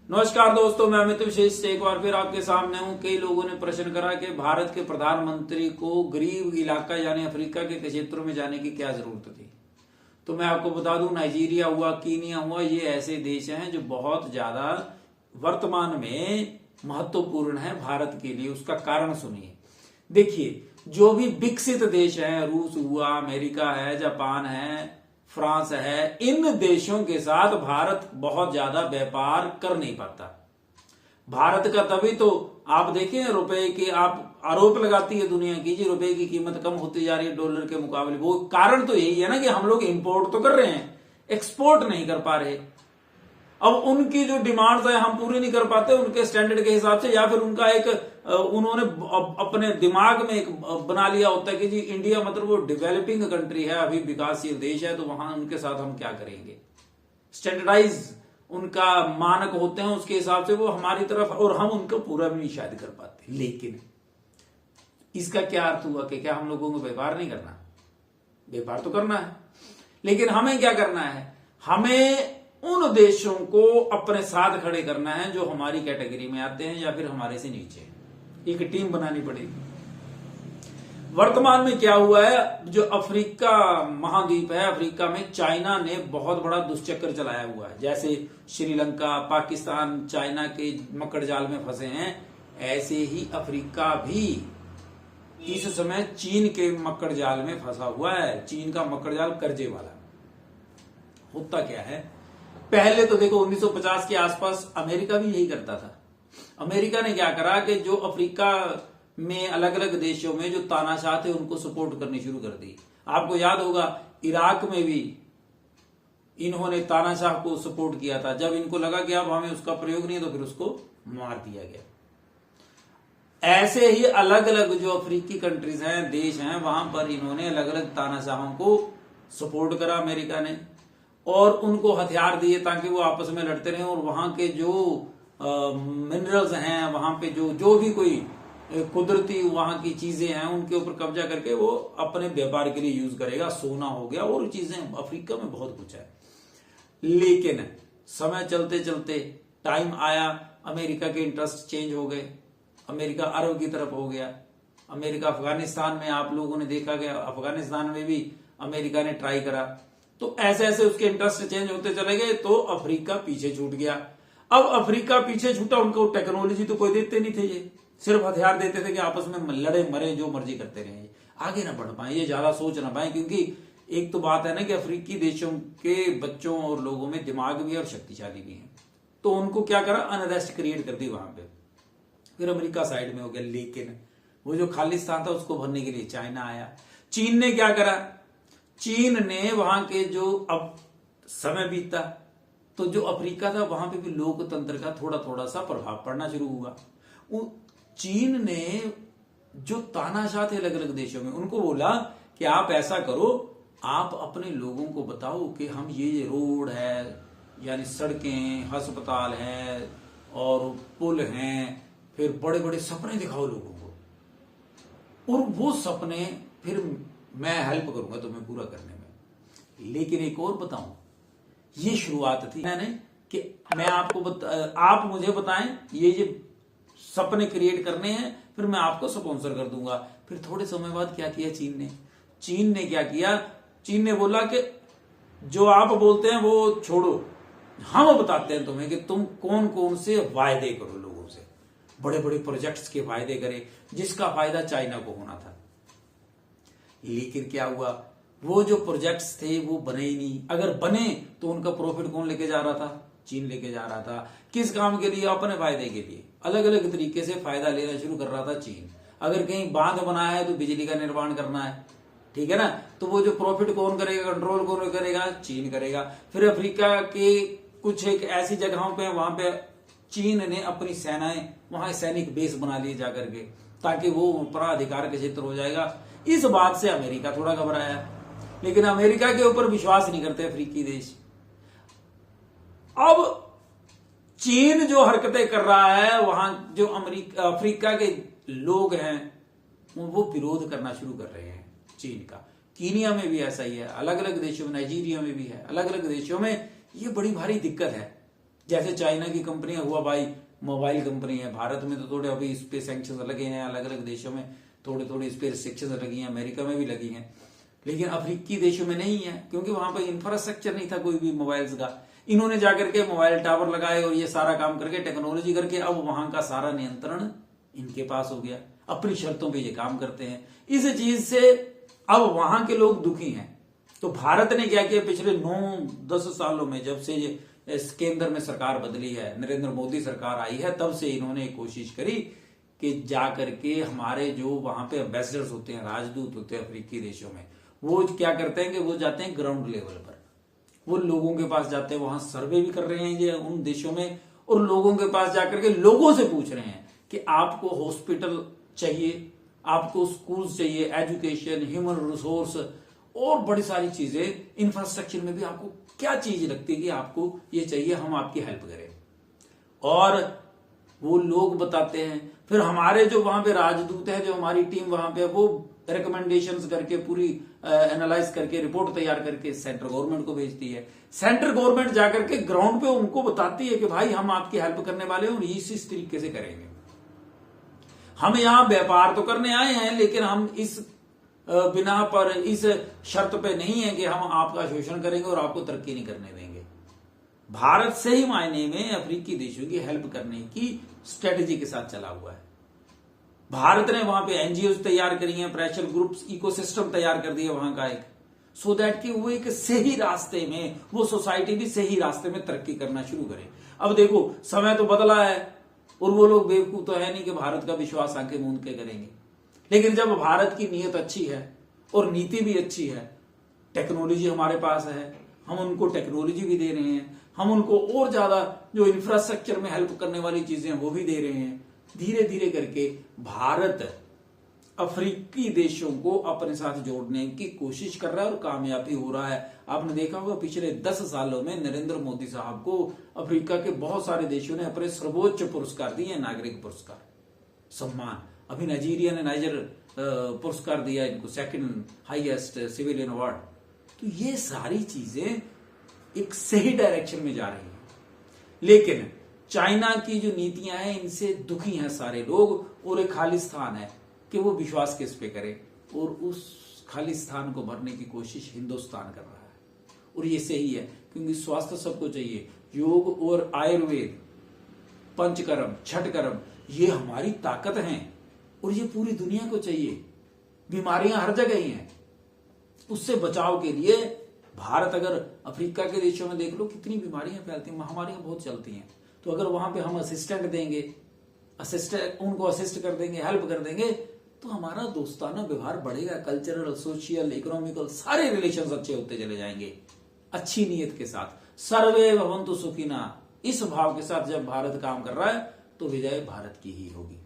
नमस्कार दोस्तों, मैं अमित विशेष से एक बार फिर आपके सामने हूं। कई लोगों ने प्रश्न करा कि भारत के प्रधानमंत्री को गरीब इलाका यानी अफ्रीका के क्षेत्रों में जाने की क्या जरूरत थी। तो मैं आपको बता दूं, नाइजीरिया हुआ, कीनिया हुआ, ये ऐसे देश हैं जो बहुत ज्यादा वर्तमान में महत्वपूर्ण है भारत के लिए। उसका कारण सुनिए। देखिए, जो भी विकसित देश हैं, रूस हुआ, अमेरिका है, जापान है, फ्रांस है, इन देशों के साथ भारत बहुत ज्यादा व्यापार कर नहीं पाता। भारत का तभी तो आप देखें, रुपए के आप आरोप लगाती है दुनिया की, जी रुपए की कीमत कम होती जा रही है डॉलर के मुकाबले। वो कारण तो यही है ना कि हम लोग इंपोर्ट तो कर रहे हैं, एक्सपोर्ट नहीं कर पा रहे। अब उनकी जो डिमांड्स है हम पूरी नहीं कर पाते उनके स्टैंडर्ड के हिसाब से, या फिर उनका एक उन्होंने अपने दिमाग में एक बना लिया होता है कि जी इंडिया मतलब वो डेवलपिंग कंट्री है, अभी विकासशील देश है, तो वहां उनके साथ हम क्या करेंगे। स्टैंडर्डाइज उनका मानक होते हैं, उसके हिसाब से वो हमारी तरफ, और हम उनको पूरा भी नहीं शायद कर पाते। लेकिन इसका क्या अर्थ हुआ कि क्या हम लोगों को व्यापार नहीं करना? व्यापार तो करना है, लेकिन हमें क्या करना है? हमें उन देशों को अपने साथ खड़े करना है जो हमारी कैटेगरी में आते हैं या फिर हमारे से नीचे हैं। एक टीम बनानी पड़ेगी। वर्तमान में क्या हुआ है, जो अफ्रीका महाद्वीप है, अफ्रीका में चाइना ने बहुत बड़ा दुष्चक्र चलाया हुआ है। जैसे श्रीलंका, पाकिस्तान चाइना के मकड़ जाल में फंसे हैं, ऐसे ही अफ्रीका भी इस समय चीन के मकड़ जाल में फंसा हुआ है। चीन का मकड़ जाल कर्जे वाला। होता क्या है, पहले तो देखो 1950 के आसपास अमेरिका भी यही करता था। अमेरिका ने क्या करा कि जो अफ्रीका में अलग अलग देशों में जो तानाशाह थे उनको सपोर्ट करनी शुरू कर दी। आपको याद होगा इराक में भी इन्होंने तानाशाह को सपोर्ट किया था। जब इनको लगा कि अब हमें उसका प्रयोग नहीं है तो फिर उसको मार दिया गया। ऐसे ही अलग अलग जो अफ्रीकी कंट्रीज हैं, देश हैं, वहां पर इन्होंने अलग अलग तानाशाहों को सपोर्ट करा अमेरिका ने, और उनको हथियार दिए ताकि वो आपस में लड़ते रहें, और वहां के जो मिनरल्स हैं, वहां पे जो भी कोई कुदरती वहां की चीजें हैं उनके ऊपर कब्जा करके वो अपने व्यापार के लिए यूज करेगा। सोना हो गया और चीजें, अफ्रीका में बहुत कुछ है। लेकिन समय चलते चलते टाइम आया, अमेरिका के इंटरेस्ट चेंज हो गए, अमेरिका अरब की तरफ हो गया। अमेरिका अफगानिस्तान में, आप लोगों ने देखा गया, अफगानिस्तान में भी अमेरिका ने ट्राई करा। तो ऐसे ऐसे उसके इंटरेस्ट चेंज होते चले गए, तो अफ्रीका पीछे छूट गया। अब अफ्रीका पीछे छूटा, उनको टेक्नोलॉजी तो कोई देते नहीं थे, ये सिर्फ हथियार देते थे कि आपस में लड़े मरे, जो मर्जी करते रहे, आगे ना बढ़ पाए, ये ज्यादा सोच ना पाए। क्योंकि एक तो बात है ना कि अफ्रीकी देशों के बच्चों और लोगों में दिमाग भी और शक्तिशाली भी है, तो उनको क्या करा, अनरेस्ट क्रिएट कर दी वहां पे। फिर अमेरिका साइड में हो गया। लेकिन वो जो खालिस्तान था उसको भरने के लिए चाइना आया। चीन ने क्या करा, चीन ने वहां के जो, अब समय बीता तो जो अफ्रीका था वहां पे भी लोकतंत्र का थोड़ा थोड़ा सा प्रभाव पड़ना शुरू हुआ। चीन ने जो तानाशाह थे अलग अलग देशों में, उनको बोला कि आप ऐसा करो, आप अपने लोगों को बताओ कि हम ये रोड है, यानी सड़कें, अस्पताल है और पुल हैं, फिर बड़े बड़े सपने दिखाओ लोगों को, और वो सपने फिर मैं हेल्प करूंगा तुम्हें पूरा करने में। लेकिन एक और बताऊं, ये शुरुआत थी मैंने कि मैं आपको आप मुझे बताएं ये सपने क्रिएट करने हैं, फिर मैं आपको स्पॉन्सर कर दूंगा। फिर थोड़े समय बाद क्या किया चीन ने क्या किया, चीन ने बोला कि जो आप बोलते हैं वो छोड़ो, हम बताते हैं तुम्हें कि तुम कौन कौन से वायदे करो लोगों से। बड़े बड़े प्रोजेक्ट्स के वायदे करे जिसका फायदा चाइना को होना था। लेकिन क्या हुआ, वो जो प्रोजेक्ट्स थे वो बने ही नहीं। अगर बने तो उनका प्रॉफिट कौन लेके जा रहा था? चीन लेके जा रहा था। किस काम के लिए? अपने फायदे के लिए। अलग अलग तरीके से फायदा लेना शुरू कर रहा था चीन। अगर कहीं बांध बनाया है तो बिजली का निर्माण करना है, ठीक है ना, तो वो जो प्रॉफिट कौन करेगा, कंट्रोल कौन करेगा? चीन करेगा। फिर अफ्रीका के कुछ एक ऐसी जगहों पे, वहां पे चीन ने अपनी सेनाएं, वहां सैनिक बेस बना लिए जाकर के, ताकि वो अपना अधिकार का क्षेत्र हो जाएगा। इस बात से अमेरिका थोड़ा घबराया, लेकिन अमेरिका के ऊपर विश्वास नहीं करते अफ्रीकी देश। अब चीन जो हरकतें कर रहा है, वहां जो अफ्रीका के लोग हैं वो विरोध करना शुरू कर रहे हैं चीन का। कीनिया में भी ऐसा ही है, अलग अलग देशों में, नाइजीरिया में भी है, अलग अलग देशों में ये बड़ी भारी दिक्कत है। जैसे चाइना की कंपनियां, हुआ भाई मोबाइल कंपनी है, भारत में तो थोड़े अभी इस पे सैंक्शन लगे हैं, अलग अलग देशों में थोड़े थोड़े इस पे रिस्ट्रिक्शन लगी हैं, अमेरिका में भी लगी हैं, लेकिन अफ्रीकी देशों में नहीं है, क्योंकि वहां पर इंफ्रास्ट्रक्चर नहीं था कोई भी मोबाइल्स का। इन्होंने जाकर के मोबाइल टावर लगाए और ये सारा काम करके टेक्नोलॉजी करके अब वहां का सारा नियंत्रण इनके पास हो गया, अपनी शर्तों पे ये काम करते हैं। इस चीज से अब वहां के लोग दुखी हैं। तो भारत ने क्या किया पिछले 9-10 सालों में, जब से इस केंद्र में सरकार बदली है, नरेंद्र मोदी सरकार आई है, तब से इन्होंने कोशिश करी कि जाकर के हमारे जो वहां पे एम्बेसडर्स होते हैं, राजदूत होते हैं अफ्रीकी देशों में, वो क्या करते हैं कि वो जाते हैं ग्राउंड लेवल पर, वो लोगों के पास जाते हैं, वहां सर्वे भी कर रहे हैं ये उन देशों में, और लोगों के पास जाकर के लोगों से पूछ रहे हैं कि आपको हॉस्पिटल चाहिए, आपको स्कूल्स चाहिए, एजुकेशन, ह्यूमन रिसोर्स और बड़ी सारी चीजें, इंफ्रास्ट्रक्चर में भी आपको क्या चीज लगती है कि आपको ये चाहिए, हम आपकी हेल्प करें। और वो लोग बताते हैं, फिर हमारे जो वहां पे राजदूत है, जो हमारी टीम वहां पे, वो रिकमेंडेशंस करके पूरी एनालाइज करके रिपोर्ट तैयार करके सेंट्रल गवर्नमेंट को भेजती है। सेंट्रल गवर्नमेंट जाकर के ग्राउंड पे उनको बताती है कि भाई हम आपकी हेल्प करने वाले हैं और इस तरीके से करेंगे। हम यहां व्यापार तो करने आए हैं, लेकिन हम इस बिना पर इस शर्त पे नहीं है कि हम आपका शोषण करेंगे और आपको तरक्की नहीं करने देंगे। भारत सही मायने में अफ्रीकी देशों की हेल्प करने की स्ट्रेटेजी के साथ चला हुआ है। भारत ने वहां पे एनजीओ तैयार करी हैं, प्रेशर ग्रुप्स, इकोसिस्टम तैयार कर दिया वहां का एक, सो दैट कि वो एक सही रास्ते में, वो सोसाइटी भी सही रास्ते में तरक्की करना शुरू करे। अब देखो समय तो बदला है और वो लोग बेवकूफ तो है नहीं कि भारत का विश्वास आंखें मूंद के करेंगे, लेकिन जब भारत की नीयत अच्छी है और नीति भी अच्छी है, टेक्नोलॉजी हमारे पास है, हम उनको टेक्नोलॉजी भी दे रहे हैं, हम उनको और ज्यादा जो इंफ्रास्ट्रक्चर में हेल्प करने वाली चीजें हैं वो भी दे रहे हैं, धीरे धीरे करके भारत अफ्रीकी देशों को अपने साथ जोड़ने की कोशिश कर रहा है और कामयाबी हो रहा है। आपने देखा होगा पिछले 10 सालों में नरेंद्र मोदी साहब को अफ्रीका के बहुत सारे देशों ने अपने सर्वोच्च पुरस्कार दिए, नागरिक पुरस्कार, सम्मान। अभी नाइजीरिया ने नाइजर पुरस्कार दिया इनको, सेकंड हाईएस्ट सिविलियन अवार्ड। तो ये सारी चीजें एक सही डायरेक्शन में जा रही हैं, लेकिन चाइना की जो नीतियां हैं इनसे दुखी हैं सारे लोग, और एक खालिस्तान है कि वो विश्वास किस पे करे, और उस खालिस्तान को भरने की कोशिश हिंदुस्तान कर रहा है। और ये सही है, क्योंकि स्वास्थ्य सबको चाहिए। योग और आयुर्वेद, पंचकर्म, छठ कर्म, ये हमारी ताकत हैं और ये पूरी दुनिया को चाहिए। बीमारियां हर जगह ही हैं, उससे बचाव के लिए भारत, अगर अफ्रीका के देशों में देख लो कितनी बीमारियां फैलती हैं, महामारियां बहुत चलती हैं, तो अगर वहां पे हम असिस्टेंट देंगे, उनको असिस्ट कर देंगे, हेल्प कर देंगे, तो हमारा दोस्ताना व्यवहार बढ़ेगा, कल्चरल, सोशल, इकोनॉमिकल सारे रिलेशंस अच्छे होते चले जाएंगे, अच्छी नीयत के साथ। सर्वे भवन्तु सुखिनः, इस भाव के साथ जब भारत काम कर रहा है तो विजय भारत की ही होगी।